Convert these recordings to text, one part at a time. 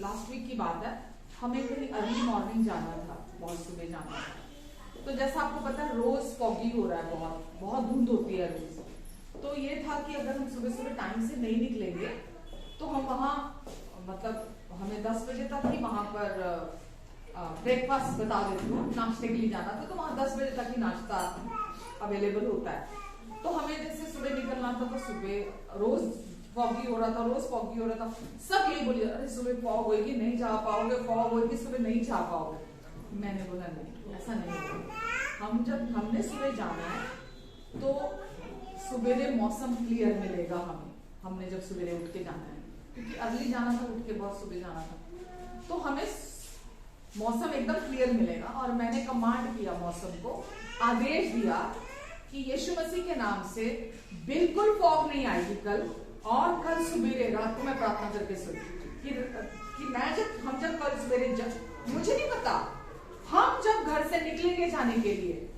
Last week की बात है, हमें कहीं अर्ली मॉर्निंग जाना था, बहुत सुबह जाना था। तो जैसा आपको पता है रोज फॉगी हो रहा है, बहुत बहुत धुंध होती है रोज। तो ये था कि अगर हम सुबह सुबह टाइम से नहीं निकलेंगे तो हम वहाँ मतलब हमें 10 बजे तक ही वहां पर ब्रेकफास्ट बता देती हूँ, नाश्ते के लिए जाना था। तो वहाँ 10 बजे तक ही नाश्ता अवेलेबल होता है। तो हमें जैसे सुबह निकलना था, तो सुबह रोज फॉगी हो रहा था, रोज फॉगी हो रहा था। सब यही बोलिए, अरे सुबह फॉग होगी, नहीं जा पाओगे, फॉग होगी, सुबह नहीं जा पाओगे। मैंने बोला नहीं, ऐसा नहीं होगा। हमने सुबह जाना है तो सुबेरे मौसम क्लियर मिलेगा हमें। हमने जब सुबेरे उठ के जाना है, क्योंकि अर्ली जाना था, उठ के बहुत सुबह जाना था, तो हमें मौसम एकदम क्लियर मिलेगा। और मैंने कमांड किया मौसम को, आदेश दिया कि यीशु मसीह के नाम से बिल्कुल फॉग नहीं आएगी कल। और कल सुबेरे रात को मैं प्रार्थना करके सोई कि मैं हम जब कल सुबेरे, मुझे नहीं पता, हम जब घर से निकलेंगे जाने के लिए,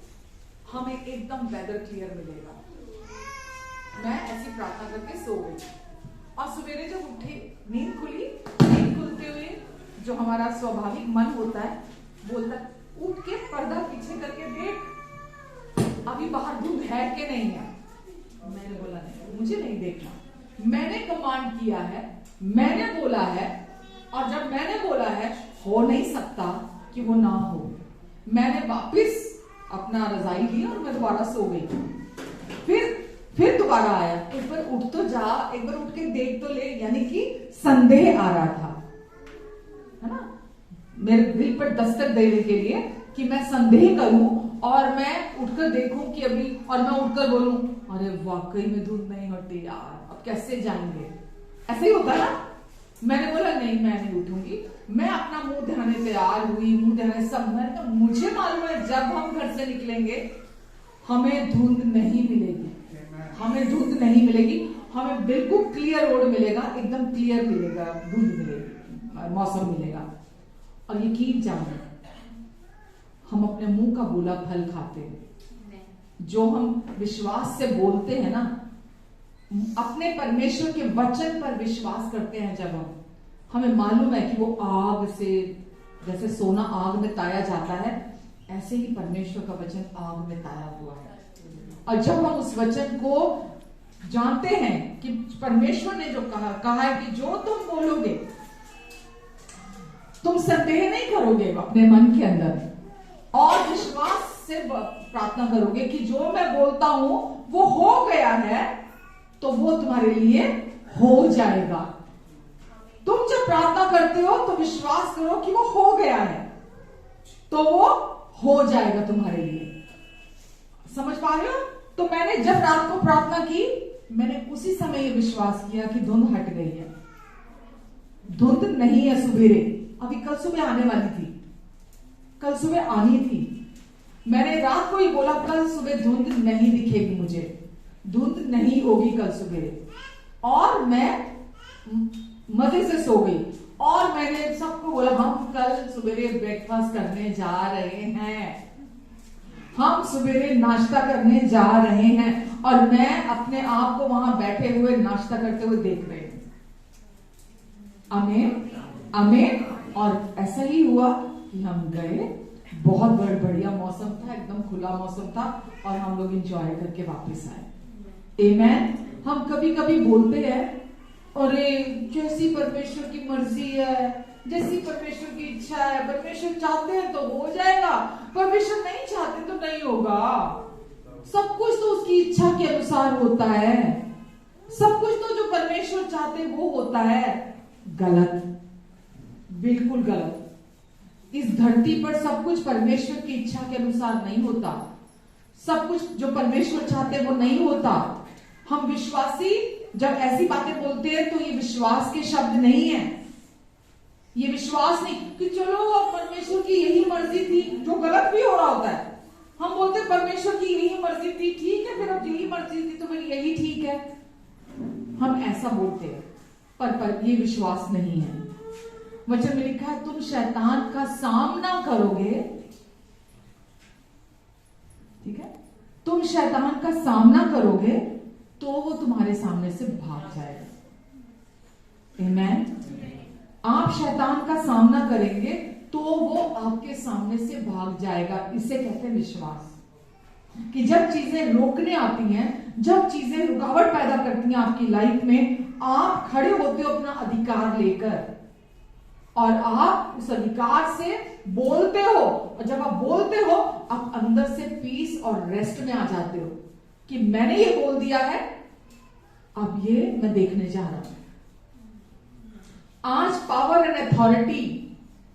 हमें एकदम वेदर क्लियर मिलेगा। मैं ऐसी प्रार्थना करके सो गई। और सुबेरे जब उठी, नींद खुली, नींद खुलते हुए जो हमारा स्वाभाविक मन होता है बोलता है, उठ के पर्दा पीछे करके देख अभी बाहर धूप है कि नहीं है। मैंने बोला नहीं, मुझे नहीं देखना। मैंने कमांड किया है, मैंने बोला है, और जब मैंने बोला है हो नहीं सकता कि वो ना हो। मैंने वापिस अपना रजाई लिया और मैं दोबारा सो गई। फिर दोबारा आया, एक बार उठ तो जा, एक बार उठ के देख तो ले, यानी कि संदेह आ रहा था, है ना, मेरे दिल पर दस्तक देने के लिए कि मैं संदेह करूं और मैं उठकर देखूं कि अभी, और मैं उठकर बोलूं अरे वाकई में धूप नहीं हटी यार, अब कैसे जाएंगे। ऐसे ही होता ना। मैंने बोला नहीं, मैं नहीं उठूंगी। मैं अपना मुंह धोने तैयार हुई, मुंह धोने सब, मुझे मालूम है जब हम घर से निकलेंगे हमें धुंध नहीं मिलेगी, हमें धुंध नहीं मिलेगी, हमें बिल्कुल क्लियर रोड मिलेगा, एकदम क्लियर मिलेगा, धुंध मिलेगी, मौसम मिलेगा। और यकीन जाने हम अपने मुंह का बोला फल खाते हैं। जो हम विश्वास से बोलते हैं ना, अपने परमेश्वर के वचन पर विश्वास करते हैं, जब हमें मालूम है कि वो आग से, जैसे सोना आग में ताया जाता है, ऐसे ही परमेश्वर का वचन आग में ताया हुआ है। और जब हम उस वचन को जानते हैं कि परमेश्वर ने जो कहा है कि जो तुम बोलोगे, तुम संदेह नहीं करोगे अपने मन के अंदर, और विश्वास से प्रार्थना करोगे कि जो मैं बोलता हूं वो हो गया है, तो वो तुम्हारे लिए हो जाएगा। तुम जब प्रार्थना करते हो तो विश्वास करो कि वो हो गया है, तो वो हो जाएगा तुम्हारे लिए। समझ पा रहे हो? तो मैंने जब रात को प्रार्थना की, मैंने उसी समय ये विश्वास किया कि धुंध हट गई है, धुंध नहीं है सुबेरे। अभी कल सुबह आने वाली थी, कल सुबह आनी थी। मैंने रात को ही बोला कल सुबह धुंध नहीं दिखेगी, मुझे धुंध नहीं होगी कल सुबह। और मैं मजे से सो गई। और मैंने सबको बोला हम कल सुबेरे ब्रेकफास्ट करने जा रहे हैं, हम सुबेरे नाश्ता करने जा रहे हैं। और मैं अपने आप को वहां बैठे हुए नाश्ता करते हुए देख रहे हूं। आमीन, आमीन। और ऐसा ही हुआ कि हम गए, बहुत बढ़िया मौसम था, एकदम खुला मौसम था, और हम लोग एंजॉय करके वापस आए। आमीन। हम कभी कभी बोलते हैं अरे जैसी परमेश्वर की मर्जी है, जैसी परमेश्वर की इच्छा है, परमेश्वर चाहते हैं तो हो जाएगा, परमेश्वर नहीं चाहते तो नहीं होगा। सब कुछ तो उसकी इच्छा के अनुसार होता है, सब कुछ तो जो परमेश्वर चाहते वो होता है। गलत, बिल्कुल गलत। इस धरती पर सब कुछ परमेश्वर की इच्छा के अनुसार नहीं होता। सब कुछ जो परमेश्वर चाहते वो नहीं होता। हम विश्वासी जब ऐसी बातें बोलते हैं तो ये विश्वास के शब्द नहीं है। ये विश्वास नहीं कि चलो अब परमेश्वर की यही मर्जी थी, जो गलत भी हो रहा होता है। हम बोलते परमेश्वर की यही मर्जी थी, ठीक है, फिर अब यही मर्जी थी तो फिर यही ठीक है। हम ऐसा बोलते हैं, पर ये विश्वास नहीं है। वचन में लिखा है तुम शैतान का सामना करोगे, ठीक है, तुम शैतान का सामना करोगे तो वो तुम्हारे सामने से भाग जाएगा। आमीन। आप आप शैतान का सामना करेंगे तो वो आपके सामने से भाग जाएगा। इसे कहते हैं विश्वास। कि जब चीजें रोकने आती हैं, जब चीजें रुकावट पैदा करती हैं आपकी लाइफ में, आप खड़े होते हो अपना अधिकार लेकर और आप उस अधिकार से बोलते हो। और जब आप बोलते हो, आप अंदर से पीस और रेस्ट में आ जाते हो कि मैंने ये बोल दिया है, अब ये मैं देखने जा रहा हूं। आज पावर एंड अथॉरिटी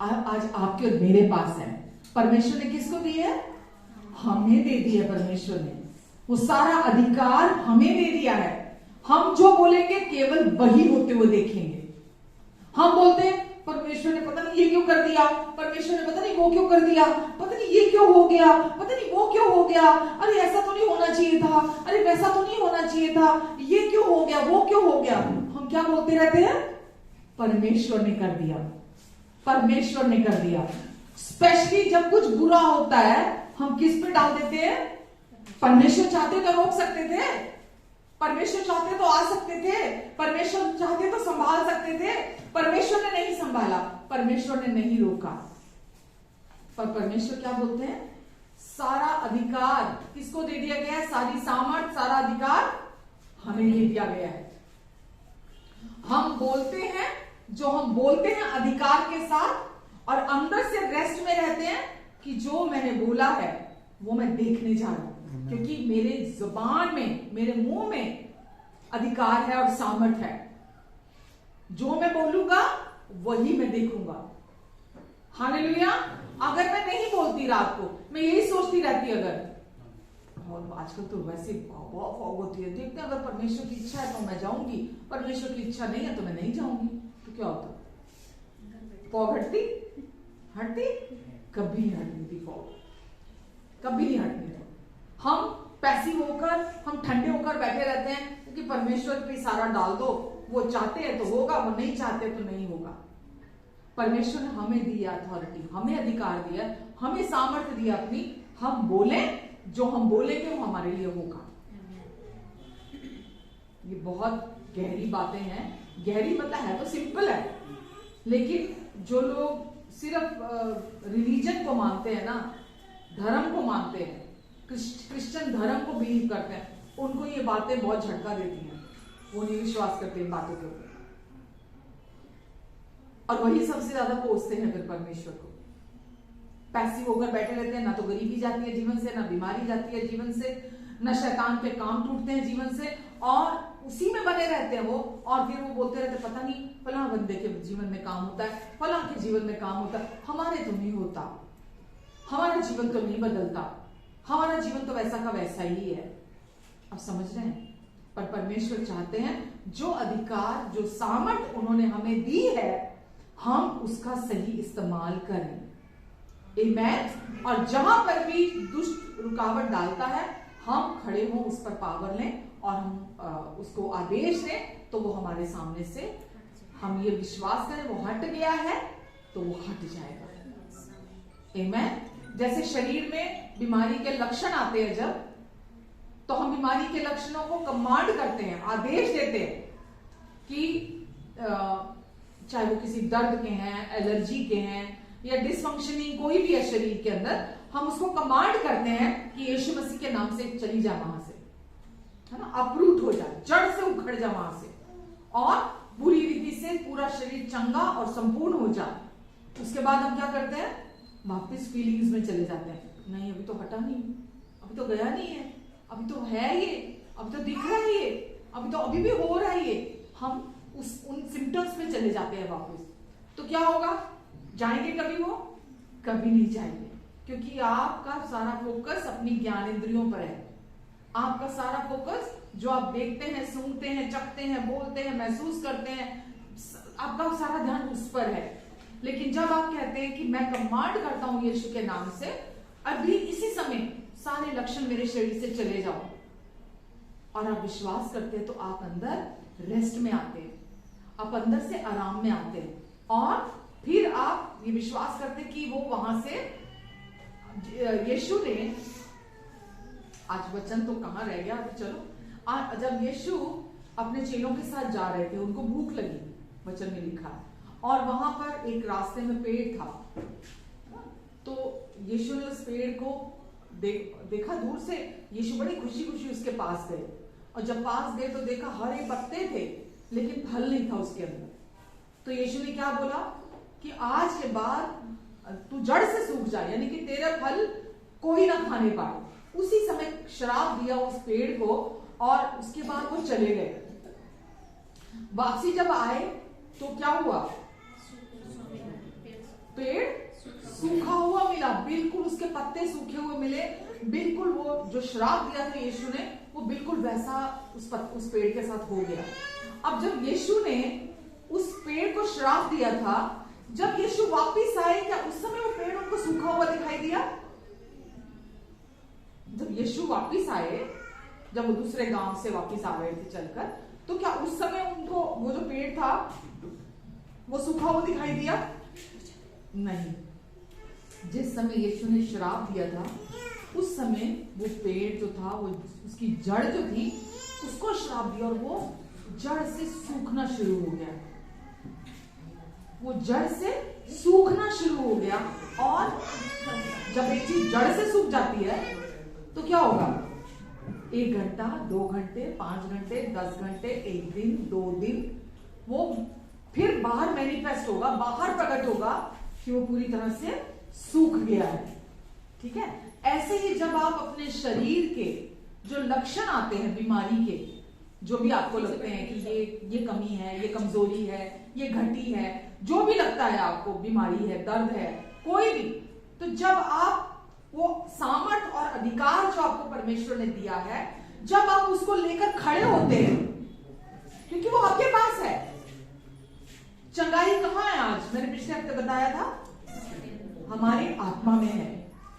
आज आपके और मेरे पास है। परमेश्वर ने किसको दी है? हमें दे दी है। परमेश्वर ने वो सारा अधिकार हमें दे दिया है। हम जो बोलेंगे केवल वही होते हुए देखेंगे। हम बोलते हैं परमेश्वर ने पता नहीं ये क्यों कर दिया, परमेश्वर ने पता नहीं वो क्यों कर दिया, पता नहीं ये क्यों हो गया, पता नहीं वो क्यों हो गया, अरे ऐसा तो नहीं होना चाहिए था, अरे वैसा तो नहीं होना चाहिए था, ये क्यों हो गया, वो क्यों हो गया। हम क्या बोलते रहते हैं? परमेश्वर ने कर दिया, परमेश्वर ने कर दिया। स्पेशली जब कुछ बुरा होता है, हम किस पे डाल देते हैं? परमेश्वर चाहते तो रोक सकते थे, परमेश्वर चाहते तो आ सकते थे, परमेश्वर चाहते तो संभाल सकते थे। परमेश्वर ने नहीं संभाला, परमेश्वर ने नहीं रोका। पर परमेश्वर क्या बोलते हैं? सारा अधिकार किसको दे दिया गया है? सारी सामर्थ, सारा अधिकार हमें दे दिया गया है। हम बोलते हैं, जो हम बोलते हैं अधिकार के साथ, और अंदर से रेस्ट में रहते हैं कि जो मैंने बोला है वो मैं देखने जा रहा हूं, क्योंकि मेरे जुबान में, मेरे मुंह में अधिकार है और सामर्थ है। जो मैं बोलूंगा वही मैं देखूंगा। हालेलुया। अगर मैं नहीं बोलती रात को, मैं यही सोचती रहती, अगर, और आजकल तो वैसे बहुत फॉग होती है, देखते हैं अगर परमेश्वर की इच्छा है तो मैं जाऊंगी, परमेश्वर की इच्छा नहीं है तो मैं नहीं जाऊंगी, तो क्या होता? फॉग हटती? कभी नहीं हटनी थी फॉग, कभी नहीं हटनी थी। हम पैसिव होकर, हम ठंडे होकर बैठे रहते हैं, क्योंकि परमेश्वर पे सारा डाल दो, वो चाहते हैं तो होगा, वो नहीं चाहते तो नहीं होगा। परमेश्वर ने हमें दिया अथॉरिटी, हमें अधिकार दिया, हमें सामर्थ्य दिया अपनी। हम बोले, जो हम बोलेंगे वो हमारे लिए होगा। ये बहुत गहरी बातें हैं। गहरी मतलब है तो सिंपल है, लेकिन जो लोग सिर्फ रिलीजन को मानते हैं ना, धर्म को मानते हैं, क्रिश्चियन धर्म को बिलीव करते हैं, उनको ये बातें बहुत झटका देती हैं। वो नहीं विश्वास करते इन बातों के ऊपर, और वही सबसे ज्यादा कोसते हैं फिर परमेश्वर को। पैसिव होकर बैठे रहते हैं, ना तो गरीबी जाती है जीवन से, ना बीमारी जाती है जीवन से, ना शैतान के काम टूटते हैं जीवन से, और उसी में बने रहते हैं वो। और फिर वो बोलते रहते, पता नहीं फलां बंदे के जीवन में काम होता है, फलां के जीवन में काम होता है, हमारे तो नहीं होता, हमारा जीवन तो नहीं बदलता, हमारा जीवन तो वैसा का वैसा ही है। अब समझ रहे हैं? पर परमेश्वर चाहते हैं जो अधिकार, जो सामर्थ उन्होंने हमें दी है, हम उसका सही इस्तेमाल करें। आमेन। और जहां पर भी दुष्ट रुकावट डालता है, हम खड़े हों, उस पर पावर लें और हम उसको आदेश दें, तो वो हमारे सामने से, हम ये विश्वास करें वो हट गया है तो वो हट जाएगा। आमेन। जैसे शरीर में बीमारी के लक्षण आते हैं जब, तो हम बीमारी के लक्षणों को कमांड करते हैं, आदेश देते हैं कि चाहे वो किसी दर्द के हैं, एलर्जी के हैं, या डिसफंक्शनिंग कोई भी है शरीर के अंदर, हम उसको कमांड करते हैं कि यीशु मसीह के नाम से चली जा वहां से, है ना, अपरूट हो जा, जड़ से उखड़ जा वहां से, और बुरी रीति से पूरा शरीर चंगा और संपूर्ण हो जा। उसके बाद हम क्या करते हैं? वापस फीलिंग्स में चले जाते हैं, नहीं अभी तो हटा नहीं, अभी तो गया नहीं है, अभी तो है ये, अभी तो दिख रहा है ये, अभी तो अभी भी हो रहा है ये। हम उन सिम्टम्स में चले जाते हैं वापस। तो क्या होगा? जाएंगे कभी वो? कभी नहीं जाएंगे, क्योंकि आपका सारा फोकस अपनी ज्ञानेंद्रियों पर है। आपका सारा फोकस जो आप देखते हैं, सूंघते हैं, चखते हैं, बोलते हैं, महसूस करते हैं, आपका सारा ध्यान उस पर है। लेकिन जब आप कहते हैं कि मैं कमांड करता हूं यीशु के नाम से, अभी इसी समय सारे लक्षण मेरे शरीर से चले जाओ, और आप विश्वास करते हैं, तो आप अंदर रेस्ट में आते हैं, आप अंदर से आराम में आते हैं, और फिर आप ये विश्वास करते हैं कि वो वहां से, यीशु ने, आज वचन तो कहां रह गया, चलो, जब यीशु अपने चेलों के साथ जा रहे थे, उनको भूख लगी, वचन में लिखा, और वहां पर एक रास्ते में पेड़ था, तो यीशु ने उस पेड़ को देखा दूर से। यीशु बड़ी खुशी खुशी उसके पास गए, और जब पास गए तो देखा हरे पत्ते थे लेकिन फल नहीं था उसके अंदर। तो यीशु ने क्या बोला कि आज के बाद तू जड़ से सूख जा, यानी कि तेरा फल कोई ना खाने पाए। उसी समय श्राप दिया उस पेड़ को, और उसके बाद वो चले गए। वापसी जब आए तो क्या हुआ, पेड़ सूखा हुआ मिला, बिल्कुल उसके पत्ते सूखे हुए मिले, बिल्कुल वो जो श्राप दिया था यीशु ने वो बिल्कुल वैसा उस पेड़ के साथ हो गया। अब जब यीशु ने उस पेड़ को श्राप दिया था, जब यीशु वापस आए, क्या उस समय वो पेड़ उनको सूखा हुआ दिखाई दिया? जब यीशु वापस आए, जब वो दूसरे गांव से वापस आ रहे थे चलकर, तो क्या उस समय उनको वो जो पेड़ था वो सूखा हुआ दिखाई दिया? नहीं। जिस समय यीशु ने श्राप दिया था उस समय वो पेड़ जो था, वो उसकी जड़ जो थी उसको श्राप दिया, और वो जड़ से सूखना शुरू हो गया। वो जड़ से सूखना शुरू हो गया। और जब एक चीज जड़ से सूख जाती है तो क्या होगा? 1 घंटा, 2 घंटे, 5 घंटे, 10 घंटे, 1 दिन, 2 दिन, वो फिर बाहर मैनिफेस्ट होगा, बाहर प्रकट होगा कि वो पूरी तरह से सूख गया है। ठीक है, ऐसे ही जब आप अपने शरीर के जो लक्षण आते हैं बीमारी के, जो भी आपको लगते हैं कि ये कमी है, ये कमजोरी है, ये घटी है, जो भी लगता है आपको, बीमारी है, दर्द है, कोई भी, तो जब आप वो सामर्थ और अधिकार जो आपको परमेश्वर ने दिया है, जब आप उसको लेकर खड़े होते हैं, क्योंकि वो आपके पास है। चंगाई कहां है? आज मैंने पिछले हफ्ते बताया था, हमारी आत्मा में है।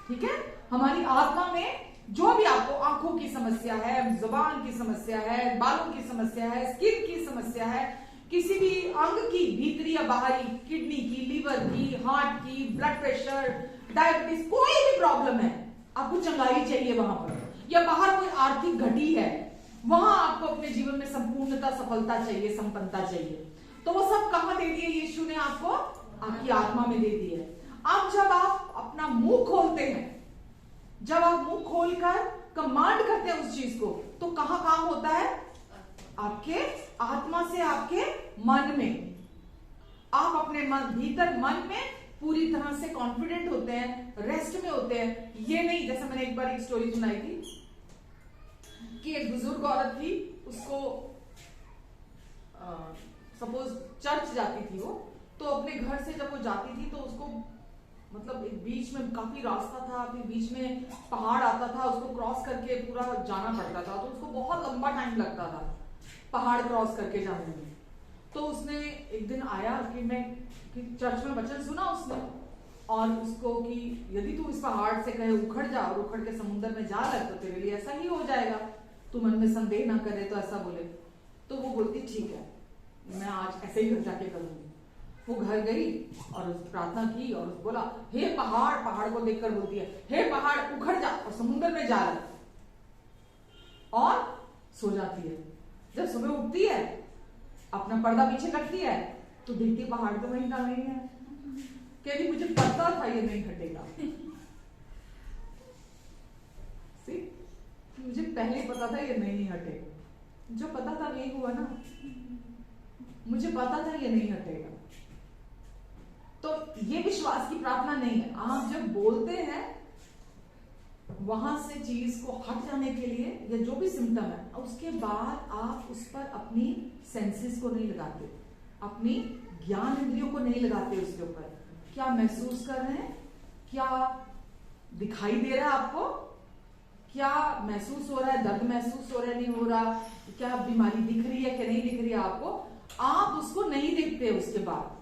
ठीक है, हमारी आत्मा में जो भी आपको आंखों की समस्या है, जुबान की समस्या है, बालों की समस्या है, स्किन की समस्या है, किसी भी अंग की, भीतरी या बाहरी, किडनी की, लीवर की, हार्ट की, ब्लड प्रेशर, डायबिटीज, कोई भी प्रॉब्लम है, आपको चंगाई चाहिए वहां पर, या बाहर कोई आर्थिक घटी है, वहां आपको अपने जीवन में संपूर्णता, सफलता चाहिए, संपन्नता चाहिए, तो वो सब कहां दे दिए यीशु ने आपको? आपकी आत्मा में दे दिए। अब जब आप अपना मुंह खोलते हैं, जब आप मुंह खोलकर कमांड करते हैं उस चीज को, तो कहां काम होता है? आपके आत्मा से आपके मन में। आप अपने भीतर मन में पूरी तरह से कॉन्फिडेंट होते हैं, रेस्ट में होते हैं। ये नहीं, जैसे मैंने एक बार एक स्टोरी सुनाई थी कि एक बुजुर्ग औरत थी, उसको सपोज चर्च जाती थी वो, तो अपने घर से जब वो जाती थी तो उसको मतलब एक बीच में काफी रास्ता था, फिर बीच में पहाड़ आता था, उसको क्रॉस करके पूरा जाना पड़ता था, तो उसको बहुत लंबा टाइम लगता था पहाड़ क्रॉस करके जाने में। तो उसने एक दिन आया कि चर्च में वचन सुना उसने, और उसको कि यदि तू इस पहाड़ से कहे उखड़ जा और उखड़ के समुद्र में जा लग, तो तेरे लिए ऐसा ही हो जाएगा, तू मन में संदेह ना करे, तो ऐसा बोले। तो वो बोलती ठीक है, मैं आज ऐसे ही घर जाके करूंगी। वो घर गई और प्रार्थना की और बोला, हे पहाड़, पहाड़ को देखकर बोलती है, हे पहाड़ उखड़ जा और समुद्र में जा लग, और सो जाती है। जब सुबह उठती है, अपना पर्दा पीछे करती है, तो देखती है पहाड़ तो वहीं का वहीं है। कहती मुझे पता था ये नहीं हटेगा, मुझे पहले ही पता था ये नहीं हटेगा। जो पता था यही हुआ ना, मुझे पता था ये नहीं हटेगा। तो ये विश्वास की प्रार्थना नहीं है। आप जब बोलते हैं वहां से चीज को हट जाने के लिए, या जो भी सिम्टम है, उसके बाद आप उस पर अपनी सेंसेस को नहीं लगाते, अपनी ज्ञान इंद्रियों को नहीं लगाते उसके ऊपर। क्या महसूस कर रहे हैं? क्या दिखाई दे रहा है आपको? क्या महसूस हो रहा है? दर्द महसूस हो रहा है, नहीं हो रहा? क्या बीमारी दिख रही है कि नहीं दिख रही है आपको? आप उसको नहीं देखते, उसके बाद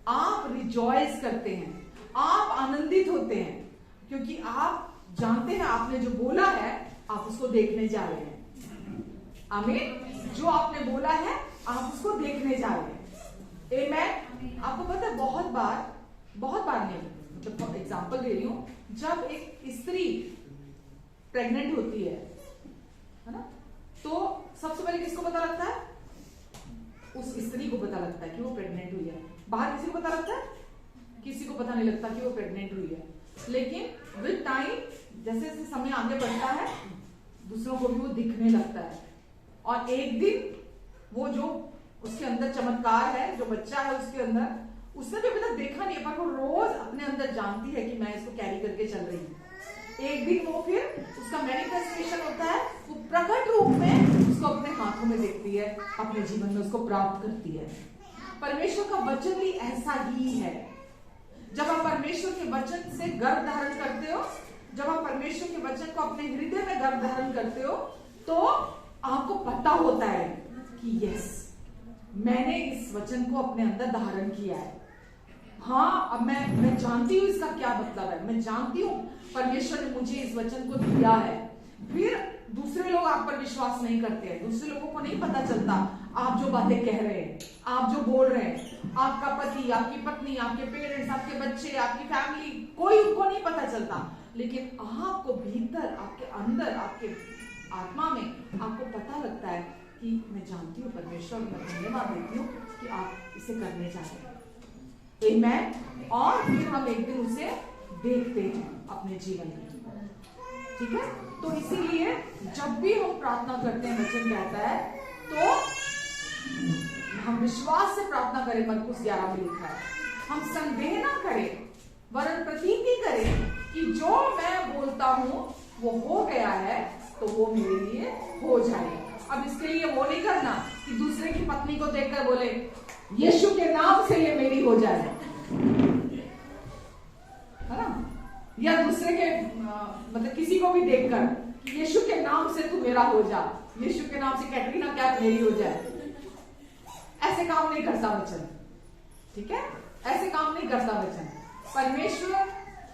आप रिजॉयस करते हैं, आप आनंदित होते हैं, क्योंकि आप जानते हैं आपने जो बोला है आप उसको देखने जा रहे हैं। आमीन। जो आपने बोला है आप उसको देखने जा रहे हैं। आमीन। आपको पता है बहुत बार नहीं, मतलब एग्जांपल दे रही हूं, जब एक स्त्री प्रेग्नेंट होती है ना, तो सबसे पहले किसको पता लगता है? उस स्त्री को पता लगता है कि वो प्रेग्नेंट हुई है। बाहर किसी को पता लगता है? किसी को पता नहीं लगता कि वो प्रेग्नेंट हुई है, लेकिन विद टाइम जैसे जैसे समय आगे बढ़ता है दूसरों को भी वो दिखने लगता है, और एक दिन वो जो उसके अंदर चमत्कार है, जो बच्चा है उसके अंदर, उसने भी अभी तक देखा नहीं है, पर वो रोज अपने अंदर जानती है कि मैं इसको कैरी करके चल रही हूँ। एक दिन वो फिर उसका मैनिफेस्टेशन होता है, वो प्रकट रूप में उसको अपने हाथों में देखती है, अपने जीवन में उसको प्राप्त करती है। परमेश्वर का वचन भी ऐसा ही है। जब आप परमेश्वर के वचन से गर्भ धारण करते हो, जब आप परमेश्वर के वचन को अपने हृदय में गर्भ धारण करते हो, तो आपको पता होता है कि यस, मैंने इस वचन को अपने अंदर धारण किया है। हाँ, अब मैं जानती हूं इसका क्या मतलब है, मैं जानती हूं परमेश्वर ने मुझे इस वचन को दिया है। फिर दूसरे लोग आप पर विश्वास नहीं करते हैं, दूसरे लोगों को नहीं पता चलता आप जो बातें कह रहे हैं, आप जो बोल रहे हैं, आपका पति, आपकी पत्नी, आपके पेरेंट्स, आपके बच्चे, आपकी फैमिली, कोई उनको नहीं पता चलता, लेकिन आपको भीतर, आपके अंदर, आपके आत्मा में आपको पता लगता है कि मैं जानती हूँ परमेश्वर, मैं धन्यवाद देती हूँ कि आप इसे करने जा रहे हैं। आमेन। और फिर हम एक दिन उसे देखते हैं अपने जीवन में, ठीक है। तो इसीलिए जब भी हम प्रार्थना करते हैं, वचन कहता है तो हम विश्वास से प्रार्थना करें। मरकुस 11 में लिखा है, हम संदेह ना करें वरन प्रतीति करें कि जो मैं बोलता हूं वो हो गया है तो वो मेरे लिए हो जाए। अब इसके लिए वो नहीं करना कि दूसरे की पत्नी को देखकर बोले यीशु के नाम से ये मेरी हो जाए, है ना, या दूसरे के मतलब किसी को भी देखकर यीशु के नाम से तू मेरा हो जा, यीशु के नाम से कैटरीना क्या मेरी हो जाए। ऐसे काम नहीं करता वचन, ठीक है, ऐसे काम नहीं करता वचन। परमेश्वर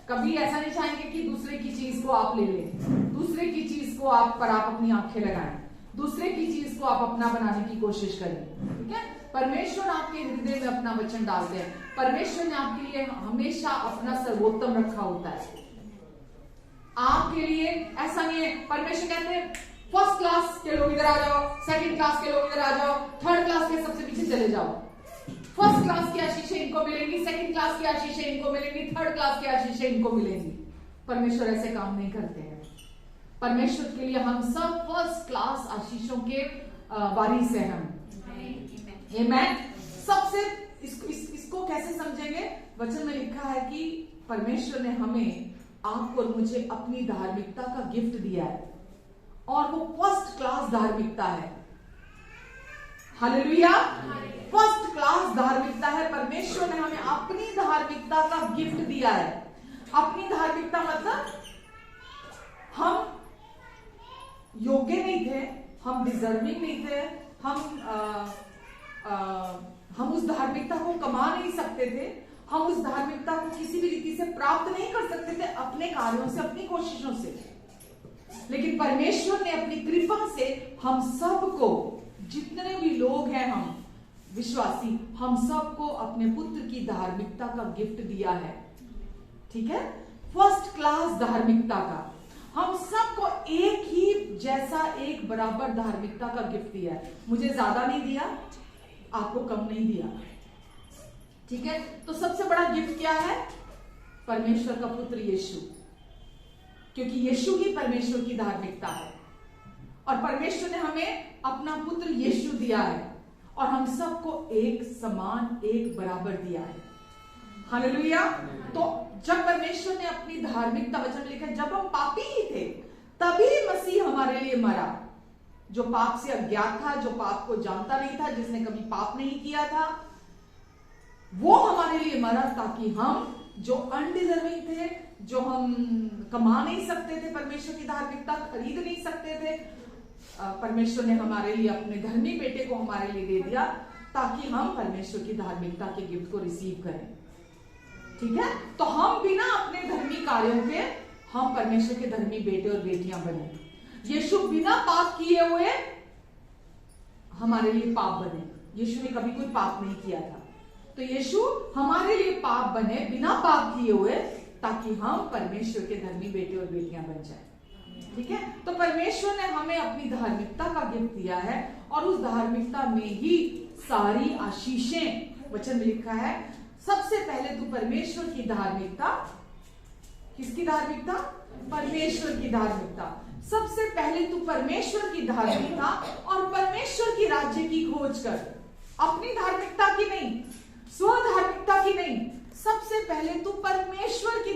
कभी ऐसा नहीं चाहेंगे कि दूसरे की चीज को आप ले लें, दूसरे की चीज को आप पर आप अपनी आंखें लगाएं, दूसरे की चीज को आप अपना बनाने की कोशिश करें, ठीक है। परमेश्वर आपके हृदय में अपना वचन डालते हैं। परमेश्वर ने आपके लिए हमेशा अपना सर्वोत्तम रखा होता है। आपके लिए ऐसा नहीं है, परमेश्वर कहते हैं फर्स्ट क्लास के लोग इधर आ जाओ, सेकंड क्लास के लोग इधर आ जाओ, थर्ड क्लास के सबसे पीछे चले जाओ। फर्स्ट क्लास की आशीषें इनको मिलेंगी, सेकंड क्लास की आशीषें इनको मिलेंगी, थर्ड क्लास की आशीषें इनको मिलेंगी। परमेश्वर ऐसे काम नहीं करते हैं। परमेश्वर के लिए हम सब फर्स्ट क्लास आशीषों के वारिस हैं हम। आमेन। सबसे इसको कैसे समझेंगे? वचन में लिखा है कि परमेश्वर ने हमें, आपको और मुझे अपनी धार्मिकता का गिफ्ट दिया है, और वो फर्स्ट क्लास धार्मिकता है। हालेलुया। फर्स्ट क्लास धार्मिकता है। परमेश्वर ने हमें अपनी धार्मिकता का गिफ्ट दिया है। अपनी धार्मिकता मतलब हम योग्य नहीं थे, हम डिजर्विंग नहीं थे, हम उस धार्मिकता को कमा नहीं सकते थे, हम उस धार्मिकता को किसी भी रीति से प्राप्त नहीं कर सकते थे अपने कार्यों से, अपनी कोशिशों से। लेकिन परमेश्वर ने अपनी कृपा से हम सबको, जितने भी लोग हैं हम विश्वासी, हम सबको अपने पुत्र की धार्मिकता का गिफ्ट दिया है, ठीक है। फर्स्ट क्लास धार्मिकता का हम सबको एक ही जैसा, एक बराबर धार्मिकता का गिफ्ट दिया है। मुझे ज्यादा नहीं दिया, आपको कम नहीं दिया, ठीक है। तो सबसे बड़ा गिफ्ट क्या है? परमेश्वर का पुत्र यीशु, क्योंकि यीशु ही परमेश्वर की धार्मिकता है, और परमेश्वर ने हमें अपना पुत्र यीशु दिया है, और हम सबको एक समान, एक बराबर दिया है। हालेलुया। तो जब परमेश्वर ने अपनी धार्मिकता, वचन लिखा, जब हम पापी ही थे तभी मसीह हमारे लिए मरा। जो पाप से अज्ञात था, जो पाप को जानता नहीं था, जिसने कभी पाप नहीं किया था, वो हमारे लिए मरा, ताकि हम जो अनडिजर्विंग थे, जो हम कमा नहीं सकते थे, परमेश्वर की धार्मिकता खरीद नहीं सकते थे, परमेश्वर ने हमारे लिए अपने धर्मी बेटे को हमारे लिए दे दिया, ताकि हम परमेश्वर की धार्मिकता के गिफ्ट को रिसीव करें, ठीक है। तो हम बिना अपने धर्मी कार्यों के हम परमेश्वर के धर्मी बेटे और बेटियां बने। यीशु बिना पाप किए हुए हमारे लिए पाप बने। यीशु ने कभी कोई पाप नहीं किया था, तो यीशु हमारे लिए पाप बने, बिना पाप किए हुए, ताकि हम परमेश्वर के धर्मी बेटे और बेटियां बन जाए, ठीक है। तो परमेश्वर ने हमें अपनी धार्मिकता का गिफ्ट दिया है, और उस धार्मिकता में ही सारी आशीषें वचन में लिखा है, सबसे पहले तू परमेश्वर की धार्मिकता, किसकी धार्मिकता? परमेश्वर की धार्मिकता। सबसे पहले तू परमेश्वर की धार्मिकता और परमेश्वर की राज्य की खोज कर। अपनी धार्मिकता की नहीं, स्व धार्मिकता की नहीं, सबसे पहले तू परमेश्वर की